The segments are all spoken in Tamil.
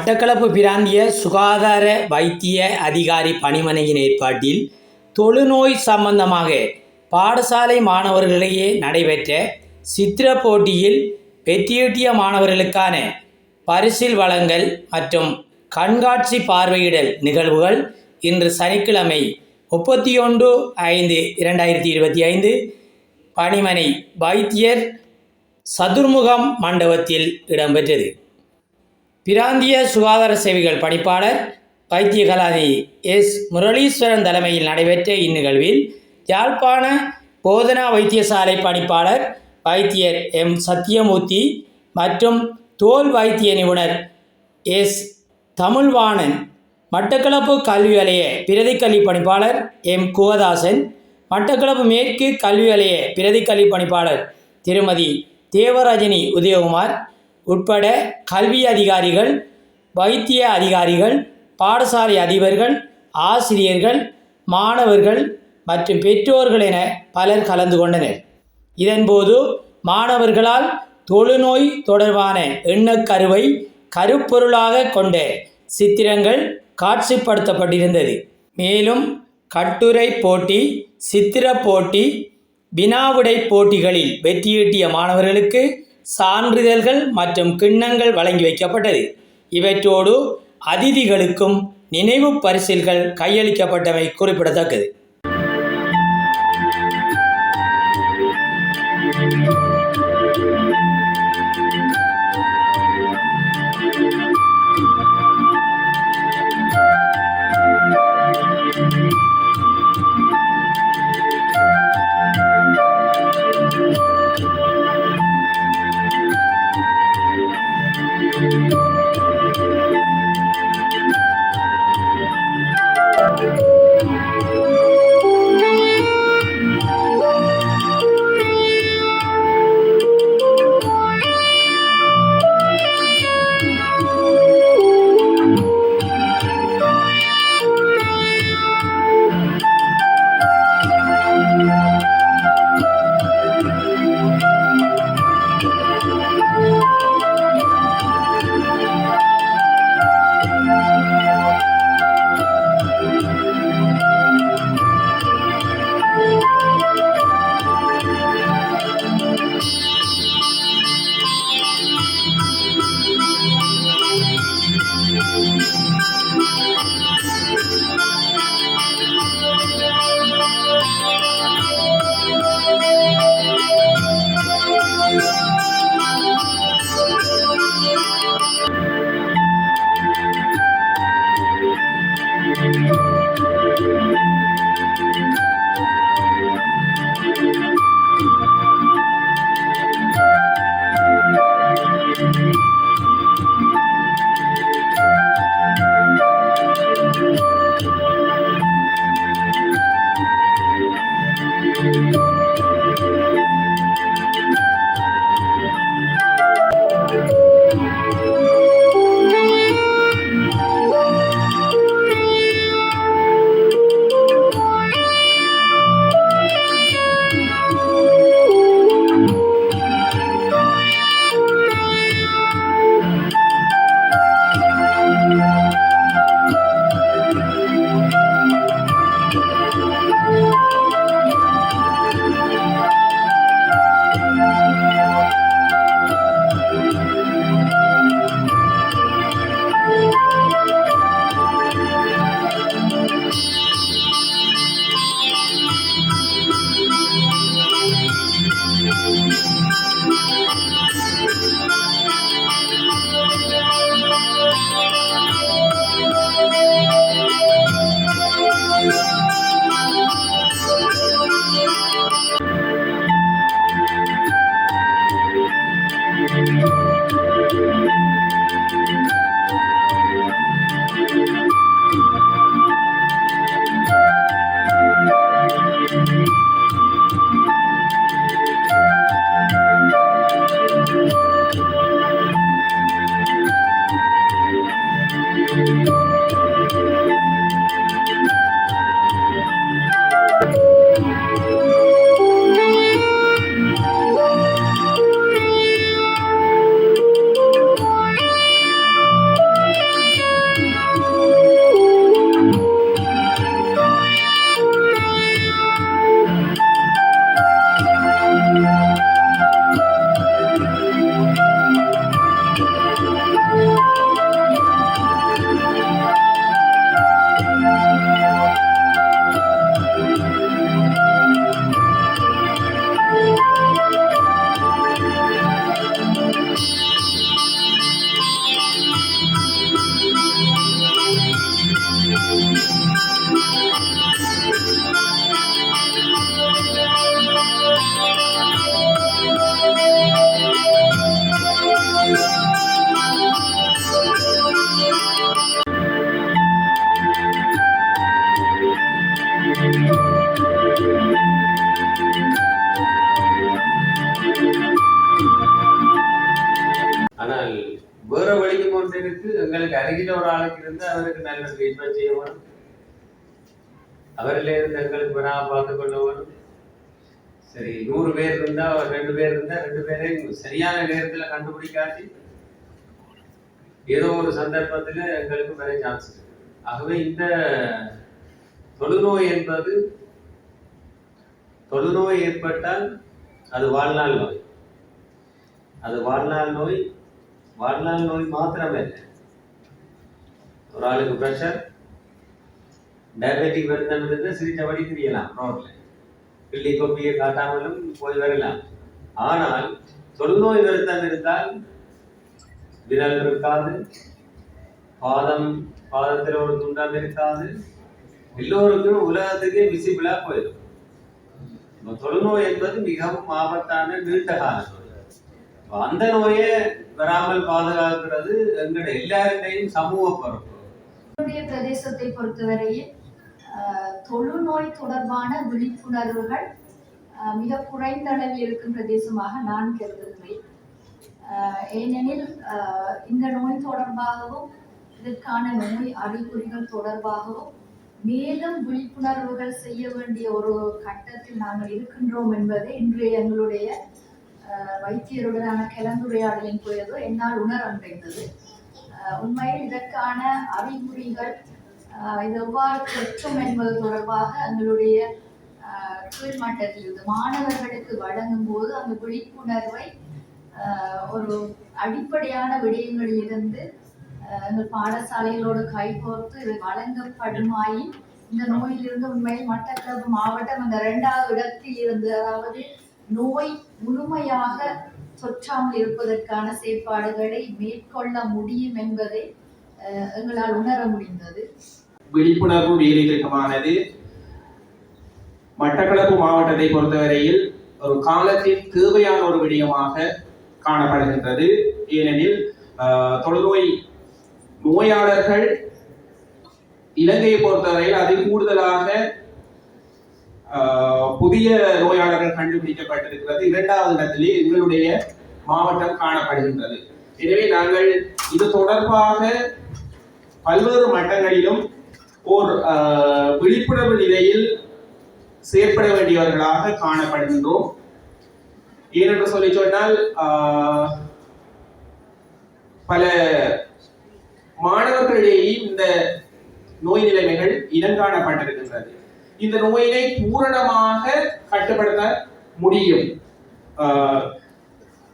மட்டக்களப்பு பிராந்திய சுகாதார வைத்திய அதிகாரி பணிமனையின் ஏற்பாட்டில் தொழுநோய் சம்பந்தமாக பாடசாலை மாணவர்களிடையே நடைபெற்ற சித்திர போட்டியில் வெற்றியீட்டிய மாணவர்களுக்கான பரிசில் வழங்கல் மற்றும் கண்காட்சி பார்வையிடல் நிகழ்வுகள் இன்று சனிக்கிழமை 31/5/2025 பணிமனை வைத்தியர் சதுர்முகம் மண்டபத்தில் இடம்பெற்றது. பிராந்திய சுகாதார சேவைகள் பணிப்பாளர் வைத்திய கலாநிதி எஸ். முரளீஸ்வரன் தலைமையில் நடைபெற்ற இந்நிகழ்வில் யாழ்ப்பாண போதனா வைத்தியசாலை பணிப்பாளர் வைத்தியர் எம். சத்தியமூர்த்தி மற்றும் தோல் வைத்திய நிபுணர் எஸ். தமிழ்வாணன், மட்டக்களப்பு கல்வி வலய பிரதி கல்வி பணிப்பாளர் எம். குகதாசன், மட்டக்களப்பு மேற்கு கல்வி வலய பிரதி கல்வி பணிப்பாளர் திருமதி தேவரஜினி உதயகுமார் உட்பட கல்வி அதிகாரிகள், வைத்திய அதிகாரிகள், பாடசாலை அதிபர்கள், ஆசிரியர்கள், மாணவர்கள் மற்றும் பெற்றோர்கள் என பலர் கலந்து கொண்டனர். இதன்போது மாணவர்களால் தொழுநோய் தொடர்பான எண்ணக்கருவை கருப்பொருளாக கொண்ட சித்திரங்கள் காட்சிப்படுத்தப்பட்டிருந்தது. மேலும் கட்டுரை போட்டி, சித்திர போட்டி, வினாவிடை போட்டிகளில் வெற்றியீட்டிய மாணவர்களுக்கு சான்றிதழ்கள் மற்றும் கிண்ணங்கள் வழங்கி வைக்கப்பட்டது. இவற்றோடு அதிதிகளுக்கும் நினைவு பரிசில்கள் கையளிக்கப்பட்டமை குறிப்பிடத்தக்கது. அருகில் ஒரு ஆளுக்கு இருந்து அவருக்கு நல்ல ட்ரீட்மெண்ட் செய்ய வேணும். அவரில் இருந்து எங்களுக்கு வராமல் பார்த்து கொள்ள வேணும். சரி, 100 பேர் இருந்தா 2 பேர் இருந்தா 2 பேரையும் சரியான நேரத்தில் கண்டுபிடிக்காட்டி ஏதோ ஒரு சந்தர்ப்பத்தில் எங்களுக்கு நிறைய சான்ஸ் இருக்கு. ஆகவே இந்த தொழுநோய் என்பது தொழுநோய் ஏற்பட்டால் அது வாழ்நாள் நோய். அது வாழ்நாள் நோய் மாத்திரமே இல்லை. ஒரு ஆளுக்கு ப்ரெஷர், டயபெட்டிக் வருத்தம் இருந்தால் சிரித்தபடி தெரியலாம், ரோட்ல கிள்ளி கொப்பியை காட்டாமலும் போய் வரலாம். ஆனால் தொழுநோய் வருத்தம் இருந்தால் விரல் இருக்காது, பாதத்தில் ஒரு துண்டம் இருக்காது, எல்லோருக்கும் உலகத்துக்கே விசிபிளா போயிடும். தொழுநோய் என்பது மிகவும் ஆபத்தான நீண்ட கால நோய். அந்த நோயை வராமல் பாதுகாக்கிறது எங்களுடைய எல்லாருடையும் சமூக பொறுப்பு. பிரதேசத்தை பொறுத்தவரையில் தொழுநோய் தொடர்பான விழிப்புணர்வுகள் மிக குறைந்த அளவில் இருக்கும் பிரதேசமாக நான் கருதுகிறேன். ஏனெனில் இந்த நோய் தொடர்பாகவும் இதற்கான நோய் அறிகுறிகள் தொடர்பாகவும் மேலும் விழிப்புணர்வுகள் செய்ய வேண்டிய ஒரு கட்டத்தில் நாங்கள் இருக்கின்றோம் என்பதை இன்றைய எங்களுடைய வைத்தியருடனான கலந்துரையாடலின் போது என்னால் உணர முடிந்தது. உண்மையில் இதற்கான அறிகுறிகள் இது எவ்வாறு பெற்றும் என்பது தொடர்பாக எங்களுடைய கீழ்மட்டத்திலிருந்து மாணவர்களுக்கு வழங்கும் போது அந்த விழிப்புணர்வை ஒரு அடிப்படையான விடயங்களில் இருந்து எங்கள் பாடசாலைகளோடு கைகோர்த்து இது வழங்கப்படுமாயின் இந்த நோயிலிருந்து உண்மையில் மட்டக்களப்பு மாவட்டம் அந்த 2வது இடத்தில் இருந்து, அதாவது நோய் முழுமையாக தொற்றாமல் இருப்பதற்கான செயற்பாடுகளை மேற்கொள்ள முடியும் என்பதை எங்களால் உணர முடிந்தது. விழிப்புணர்வு வேலைத்திட்டமானது மட்டக்களப்பு மாவட்டத்தை பொறுத்தவரையில் ஒரு காலத்தின் தேவையான ஒரு விடயமாக காணப்படுகின்றது. ஏனெனில் தொழுநோய் நோயாளர்கள் இலங்கையை பொறுத்தவரையில் அதில் கூடுதலாக புதிய நோயாளர்கள் கண்டுபிடிக்கப்பட்டிருக்கிறது. 2வது இடத்திலே எங்களுடைய மாவட்டம் காணப்படுகின்றது. எனவே நாங்கள் இது தொடர்பாக பல்வேறு மட்டங்களிலும் ஓர் விழிப்புணர்வு நிலையில் செயற்பட வேண்டியவர்களாக காணப்படுகின்றோம். ஏனென்று சொல்லி சொன்னால் பல மாணவர்களிடையே இந்த நோய் நிலைமைகள் இனங்காணப்பட்டிருக்கின்றது. இந்த நோயினை பூரணமாக கட்டுப்படுத்த முடியும்.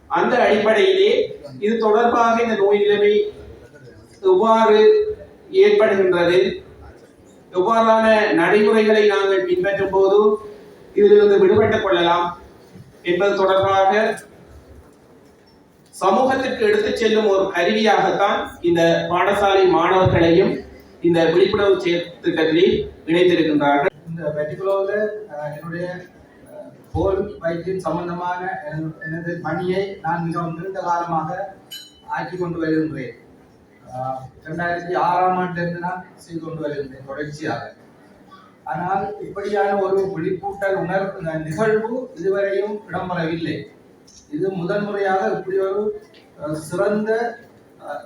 அந்த அடிப்படையிலே இது தொடர்பாக இந்த நோய் நிலைமை எவ்வாறு ஏற்படுகின்றது, எவ்வாறான நடைமுறைகளை நாங்கள் பின்பற்றும் போது இதிலிருந்து விடுபட்டுக் கொள்ளலாம் என்பது தொடர்பாக சமூகத்திற்கு எடுத்துச் செல்லும் ஒரு கருவியாகத்தான் இந்த பாடசாலை மாணவர்களையும் இந்த விழிப்புணர்வு திட்டத்தில் இணைத்திருக்கின்றார்கள். இந்த பர்டிகுலர்ல என்னுடைய தோல் வைத்தியம் சம்பந்தமான எனது பணியை நான் மிகவும் நீண்ட காலமாக ஆக்கி கொண்டு வருகின்றேன். 2006ஆம் ஆண்டிலிருந்து நான் செய்து கொண்டு வருகின்றேன் தொடர்ச்சியாக. ஆனால் இப்படியான ஒரு விழிப்பூட்டல் நிகழ்வு இதுவரையும் இடம்பெறவில்லை. இது முதன்முறையாக இப்படி ஒரு சிறந்த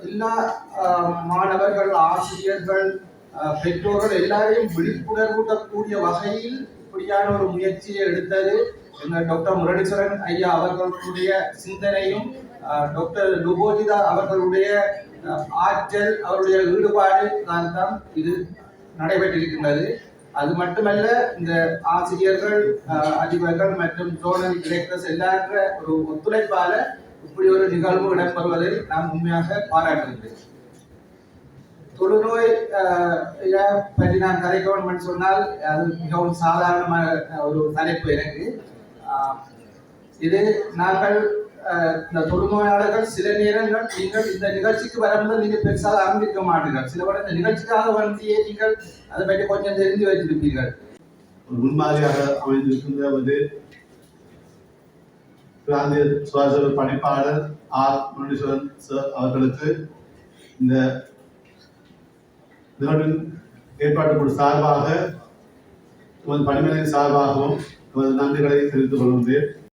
எல்லா மாணவர்கள், ஆசிரியர்கள், பெற்றோர்கள் எல்லாரையும் விழிப்புணர்வூட்டக்கூடிய வகையில் இப்படியான ஒரு முயற்சியை எடுத்தது எங்கள் டாக்டர் முரளீஸ்வரன் ஐயா அவர்களுடைய சிந்தனையும் டாக்டர் லுபோஜிதா அவர்களுடைய ஆற்றல், அவருடைய ஈடுபாடு தான் இது நடைபெற்றிருக்கின்றது. அது மட்டுமல்ல, இந்த ஆசிரியர்கள், அதிபர்கள் மற்றும் ஜோனல் டிரெக்டர்ஸ் எல்லான்ற ஒரு ஒத்துழைப்பால இப்படி ஒரு நிகழ்வு இடம்பெறுவதை நான் உண்மையாக பாராட்டுகின்றேன். தொழுநோய் பற்றி நான் கதைக்கணும்னு சொன்னால் அது மிகவும் சாதாரணமான ஒரு தலைப்பு எனக்கு. இது நாங்கள் இந்த தொழுநோயாளர்கள் சில நேரங்கள் நீங்கள் இந்த நிகழ்ச்சிக்கு வரும்போது நீங்கள் பெருசாக அறிந்திருக்க மாட்டீர்கள். சில பேர் இந்த நிகழ்ச்சிக்காக வந்தியே நீங்கள் அதை பற்றி கொஞ்சம் தெரிந்து வைத்திருப்பீர்கள். ஒரு முன்மாதிரியாக அமைந்திருக்கின்ற பிராந்திய சுகாதார பணிப்பாளர் ஆர் முரளீஸ்வரன் சார் அவர்களுக்கு இந்த நிகழ்வின் ஏற்பாட்டு சார்பாக பணிமனையின் சார்பாகவும் நன்றிகளை தெரிவித்துக் கொள்கின்றேன்.